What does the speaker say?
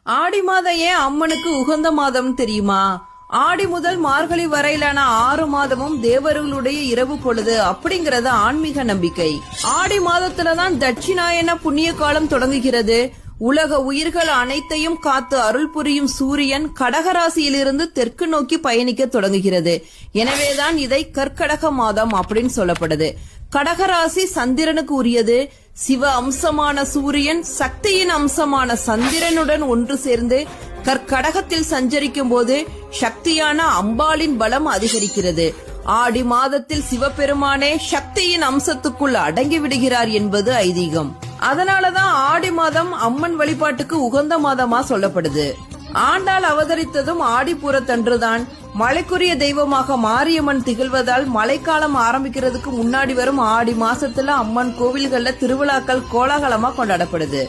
ஆடி மாதம் ஏன் அம்மனுக்கு உகந்த மாதம் தெரியுமா? ஆடி முதல் மார்கழி வரையிலான 6 மாதமும் தேவர்களுடைய இரவு பொழுது அப்படிங்கறது ஆன்மீக நம்பிக்கை. ஆடி மாதத்துலதான் தட்சிணாயன புண்ணிய காலம் தொடங்குகிறது. உலக உயிர்கள் அனைத்தையும் காத்து அருள் புரியும் சூரியன் கடகராசியிலிருந்து தெற்கு நோக்கி பயணிக்க தொடங்குகிறது. எனவேதான் இதை கற்கடக மாதம் அப்படின்னு சொல்லப்படுது. கடகராசி சந்திரனுக்கு உரியது. சிவ அம்சமான சூரியன் சக்தியின் அம்சமான சந்திரனுடன் ஒன்று சேர்ந்து கற்கடகத்தில் சஞ்சரிக்கும் போது சக்தியான அம்பாளின் பலம் அதிகரிக்கிறது. ஆடி மாதத்தில் சிவபெருமானே சக்தியின் அம்சத்துக்குள் அடங்கி விடுகிறார் என்பது ஐதீகம். அதனாலதான் ஆடி மாதம் அம்மன் வழிபாட்டுக்கு உகந்த மாதமா சொல்லப்படுது. ஆண்டாள் அவதரித்ததும் ஆடிப்பூரத்தன்றுதான். மழைக்குரிய தெய்வமாக மாரியம்மன் திகழ்வதால் மழைக்காலம் ஆரம்பிக்கிறதுக்கு முன்னாடி வரும் ஆடி மாசத்துல அம்மன் கோவில்கள்ல திருவிழாக்கள் கோலாகலமா கொண்டாடப்படுது.